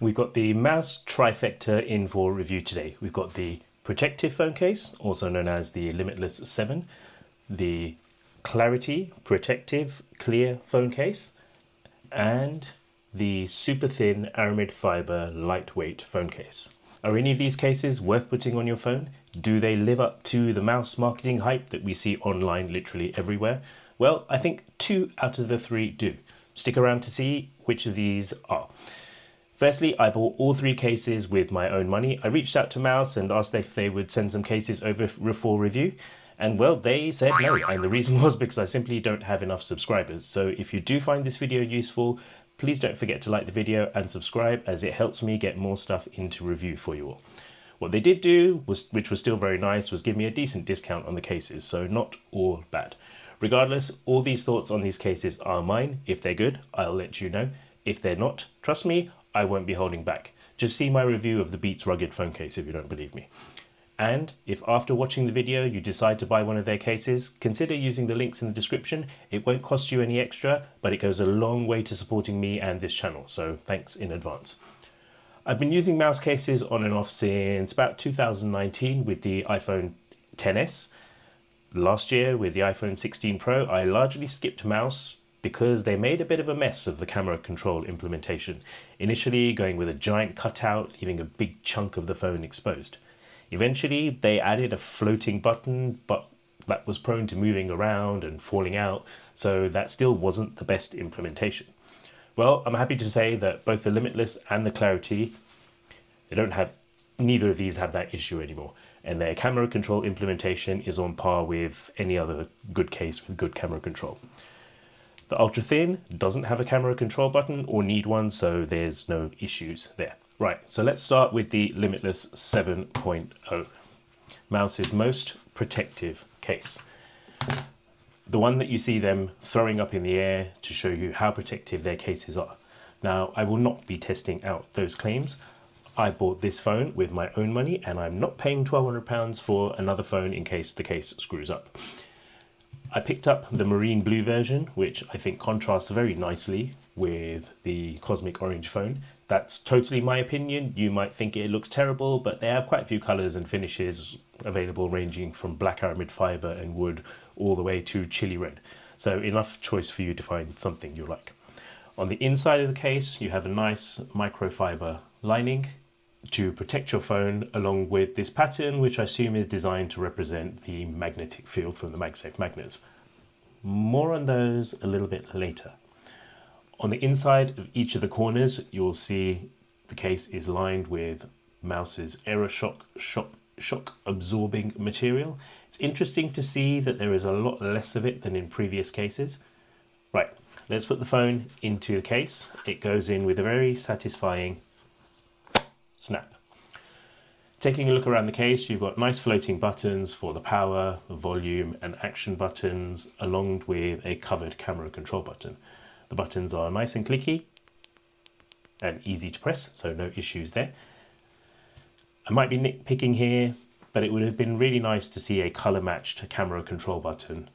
We've got the Mous trifecta in for review today. We've got the protective phone case, also known as the Limitless 7, the Clarity protective clear phone case, and the super thin Aramid Fibre lightweight phone case. Are any of these cases worth putting on your phone? Do they live up to the Mous marketing hype that we see online literally everywhere? Well, I think 2 out of the 3 do. Stick around to see which of these are. Firstly, I bought all 3 cases with my own money. I reached out to Mous and asked if they would send some cases over for review. And well, they said no. And the reason was because I simply don't have enough subscribers. So if you do find this video useful, please don't forget to like the video and subscribe, as it helps me get more stuff into review for you all. What they did do, which was still very nice, was give me a decent discount on the cases. So not all bad. Regardless, all these thoughts on these cases are mine. If they're good, I'll let you know. If they're not, trust me, I won't be holding back. Just see my review of the Beats rugged phone case if you don't believe me. And if after watching the video you decide to buy one of their cases, consider using the links in the description. It won't cost you any extra, but it goes a long way to supporting me and this channel, so thanks in advance. I've been using Mous cases on and off since about 2019 with the iPhone XS. Last year with the iPhone 16 Pro, I largely skipped Mous because they made a bit of a mess of the camera control implementation, initially going with a giant cutout, leaving a big chunk of the phone exposed. Eventually, they added a floating button, but that was prone to moving around and falling out, so that still wasn't the best implementation. Well, I'm happy to say that both the Limitless and the Clarity, neither of these have that issue anymore, and their camera control implementation is on par with any other good case with good camera control. The Ultra Thin doesn't have a camera control button or need one, so there's no issues there. Right, so let's start with the Limitless 7.0, Mous's most protective case. The one that you see them throwing up in the air to show you how protective their cases are. Now, I will not be testing out those claims. I bought this phone with my own money and I'm not paying £1,200 for another phone in case the case screws up. I picked up the marine blue version, which I think contrasts very nicely with the cosmic orange phone. That's totally my opinion. You might think it looks terrible, but they have quite a few colors and finishes available, ranging from black Aramid Fibre and wood all the way to chili red. So enough choice for you to find something you like. On the inside of the case, you have a nice microfiber lining to protect your phone, along with this pattern, which I assume is designed to represent the magnetic field from the Magsafe magnets. More on those a little bit later. On the inside of each of the corners, you'll see the case is lined with Mous's Aeroshok shock absorbing material. It's interesting to see that there is a lot less of it than in previous cases. Right, let's put the phone into the case. It goes in with a very satisfying snap. Taking a look around the case, you've got nice floating buttons for the power, the volume and action buttons, along with a covered camera control button. The buttons are nice and clicky and easy to press, so no issues there. I might be nitpicking here, but it would have been really nice to see a color matched camera control button.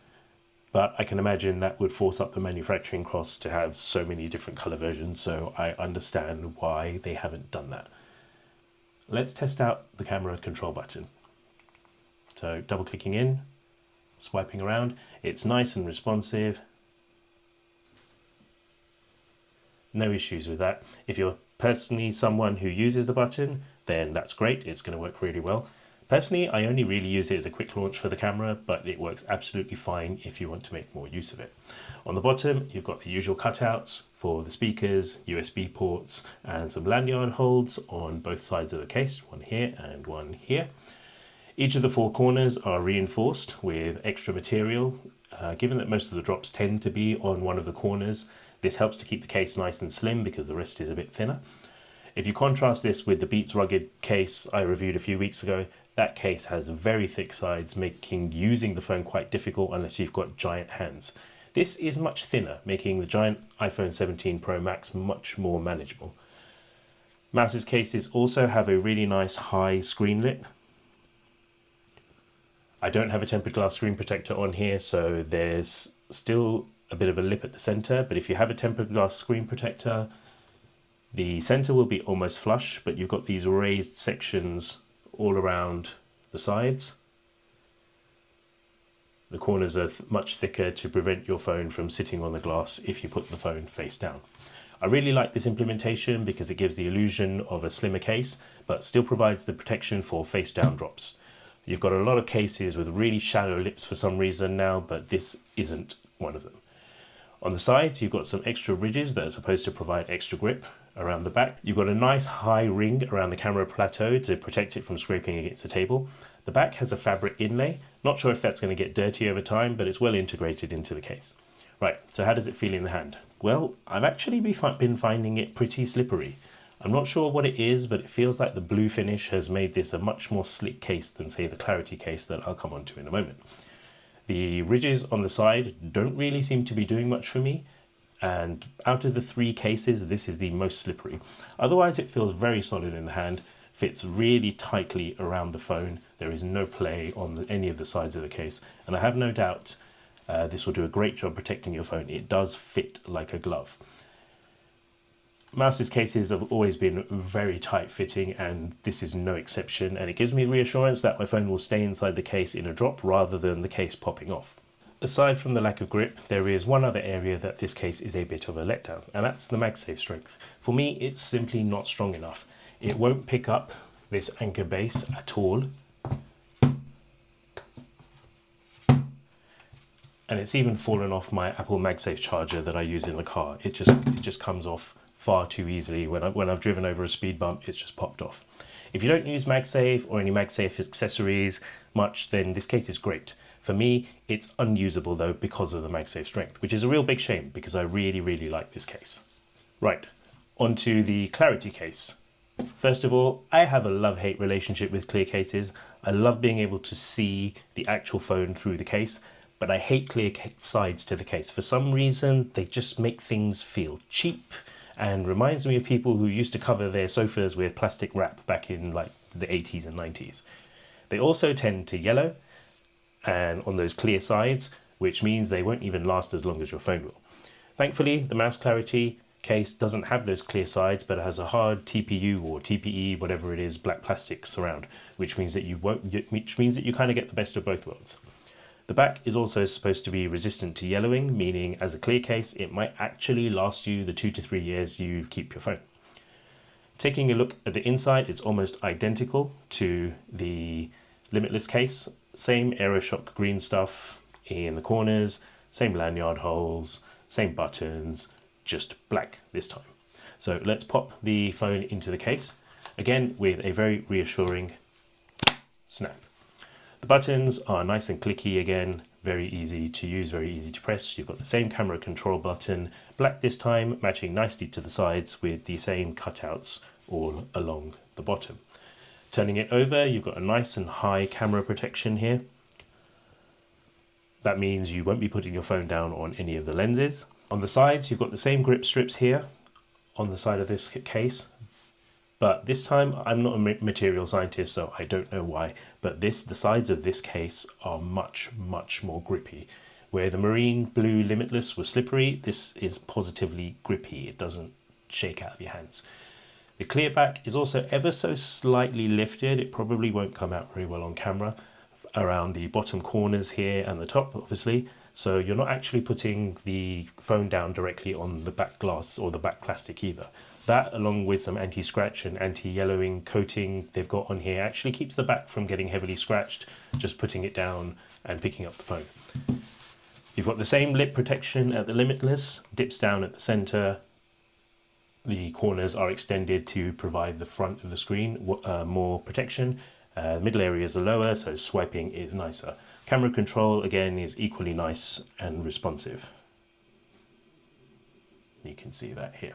But I can imagine that would force up the manufacturing costs to have so many different color versions, so I understand why they haven't done that. Let's test out the camera control button. So double clicking in, swiping around, it's nice and responsive. No issues with that. If you're personally someone who uses the button, then that's great, it's going to work really well. Personally, I only really use it as a quick launch for the camera, but it works absolutely fine if you want to make more use of it. On the bottom, you've got the usual cutouts for the speakers, USB ports, and some lanyard holds on both sides of the case, one here and one here. Each of the 4 corners are reinforced with extra material. Given that most of the drops tend to be on one of the corners, this helps to keep the case nice and slim because the rest is a bit thinner. If you contrast this with the Beats rugged case I reviewed a few weeks ago, that case has very thick sides, making using the phone quite difficult unless you've got giant hands. This is much thinner, making the giant iPhone 17 Pro Max much more manageable. Mous's cases also have a really nice high screen lip. I don't have a tempered glass screen protector on here, so there's still a bit of a lip at the center, but if you have a tempered glass screen protector, The center will be almost flush, but you've got these raised sections all around the sides. The corners are much thicker to prevent your phone from sitting on the glass if you put the phone face down. I really like this implementation because it gives the illusion of a slimmer case, but still provides the protection for face down drops. You've got a lot of cases with really shallow lips for some reason now, but this isn't one of them. On the sides, you've got some extra ridges that are supposed to provide extra grip. Around the back, you've got a nice high ring around the camera plateau to protect it from scraping against the table. The back has a fabric inlay. Not sure if that's going to get dirty over time, but it's well integrated into the case. Right, so how does it feel in the hand? Well, I've actually been finding it pretty slippery. I'm not sure what it is, but it feels like the blue finish has made this a much more slick case than, say, the Clarity case that I'll come on to in a moment. The ridges on the side don't really seem to be doing much for me, and out of the 3 cases, this is the most slippery. Otherwise, it feels very solid in the hand, fits really tightly around the phone. There is no play on any of the sides of the case, and I have no doubt this will do a great job protecting your phone. It does fit like a glove. Mous's cases have always been very tight fitting, and this is no exception, and it gives me reassurance that my phone will stay inside the case in a drop rather than the case popping off. Aside from the lack of grip, there is one other area that this case is a bit of a letdown, and that's the Magsafe strength. For me, it's simply not strong enough. It won't pick up this anchor base at all, and it's even fallen off my Apple Magsafe charger that I use in the car. It just comes off far too easily. When I've driven over a speed bump, it's just popped off. If you don't use Magsafe or any Magsafe accessories much, then this case is great. For me, it's unusable though because of the Magsafe strength, which is a real big shame because I really, really like this case. Right, onto the Clarity case. First of all, I have a love-hate relationship with clear cases. I love being able to see the actual phone through the case, but I hate clear sides to the case. For some reason, they just make things feel cheap and reminds me of people who used to cover their sofas with plastic wrap back in like the 80s and 90s. They also tend to yellow and on those clear sides, which means they won't even last as long as your phone will. Thankfully, the Mous Clarity case doesn't have those clear sides, but it has a hard TPU or TPE, whatever it is, black plastic surround, which means that you kind of get the best of both worlds. The back is also supposed to be resistant to yellowing, meaning as a clear case, it might actually last you the 2 to 3 years you keep your phone. Taking a look at the inside, it's almost identical to the Limitless case. Same Aeroshok green stuff in the corners, same lanyard holes, same buttons, just black this time. So let's pop the phone into the case, again with a very reassuring snap. The buttons are nice and clicky again, very easy to use, very easy to press. You've got the same camera control button, black this time, matching nicely to the sides with the same cutouts all along the bottom. Turning it over, you've got a nice and high camera protection here. That means you won't be putting your phone down on any of the lenses. On the sides, you've got the same grip strips here on the side of this case. But this time, I'm not a material scientist, so I don't know why, but the sides of this case are much, much more grippy. Where the marine blue Limitless was slippery, this is positively grippy. It doesn't shake out of your hands. The clear back is also ever so slightly lifted. It probably won't come out very well on camera, around the bottom corners here and the top, obviously. So you're not actually putting the phone down directly on the back glass or the back plastic either. That, along with some anti-scratch and anti-yellowing coating they've got on here, actually keeps the back from getting heavily scratched, just putting it down and picking up the phone. You've got the same lip protection at the Limitless, dips down at the center. The corners are extended to provide the front of the screen more protection. Middle areas are lower, so swiping is nicer. Camera control, again, is equally nice and responsive. You can see that here.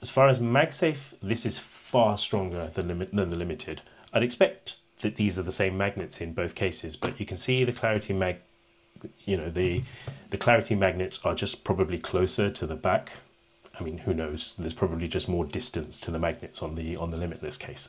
As far as Magsafe, this is far stronger than the Limited. I'd expect that these are the same magnets in both cases, but you can see the Clarity the Clarity magnets are just probably closer to the back. I mean, who knows? There's probably just more distance to the magnets on the Limitless case.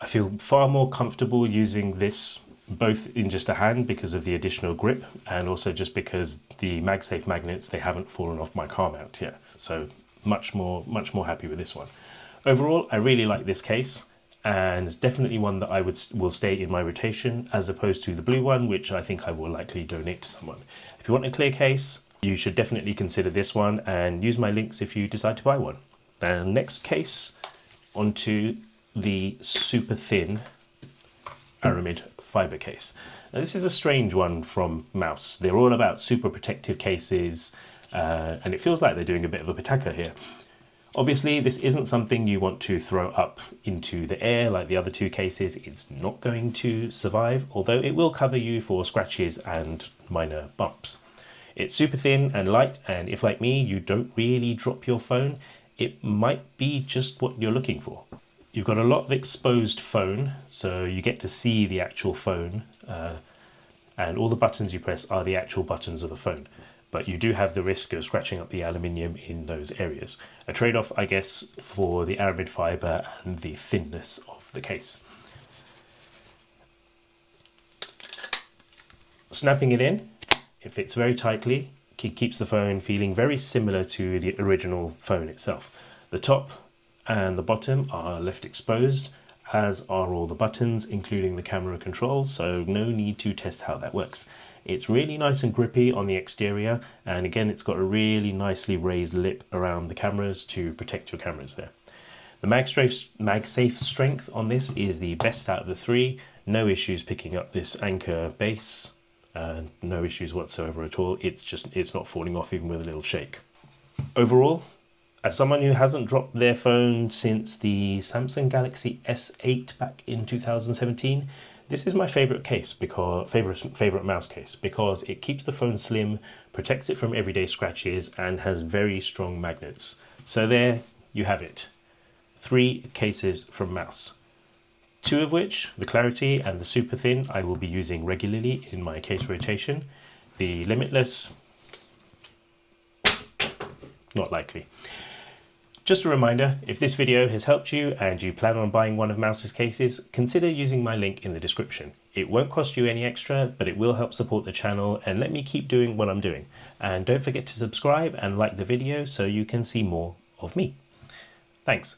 I feel far more comfortable using this both in just a hand because of the additional grip and also just because the Magsafe magnets, they haven't fallen off my car mount yet. So much more happy with this one. Overall, I really like this case, and it's definitely one that I will stay in my rotation, as opposed to the blue one, which I think I will likely donate to someone. If you want a clear case, you should definitely consider this one, and use my links if you decide to buy one. And next case, onto the super thin Aramid Fibre case. Now, this is a strange one from Mous. They're all about super protective cases, and it feels like they're doing a bit of a pataka here. Obviously, this isn't something you want to throw up into the air like the other two cases. It's not going to survive, although it will cover you for scratches and minor bumps. It's super thin and light, and if, like me, you don't really drop your phone, it might be just what you're looking for. You've got a lot of exposed phone, so you get to see the actual phone, and all the buttons you press are the actual buttons of the phone. But you do have the risk of scratching up the aluminium in those areas. A trade-off, I guess, for the Aramid Fibre and the thinness of the case. Snapping it in, it fits very tightly. It keeps the phone feeling very similar to the original phone itself. The top and the bottom are left exposed, as are all the buttons, including the camera control, so no need to test how that works. It's really nice and grippy on the exterior, and again, it's got a really nicely raised lip around the cameras to protect your cameras there. The Magsafe strength on this is the best out of the three. No issues picking up this anchor base, no issues whatsoever at all. It's not falling off even with a little shake. Overall, as someone who hasn't dropped their phone since the Samsung Galaxy S8 back in 2017, this is my favorite case, favorite Mous case, because it keeps the phone slim, protects it from everyday scratches, and has very strong magnets. So there you have it. 3 cases from Mous. 2 of which, the Clarity and the Super Thin, I will be using regularly in my case rotation. The Limitless, not likely. Just a reminder, if this video has helped you and you plan on buying one of Mous's cases, consider using my link in the description. It won't cost you any extra, but it will help support the channel and let me keep doing what I'm doing. And don't forget to subscribe and like the video so you can see more of me. Thanks.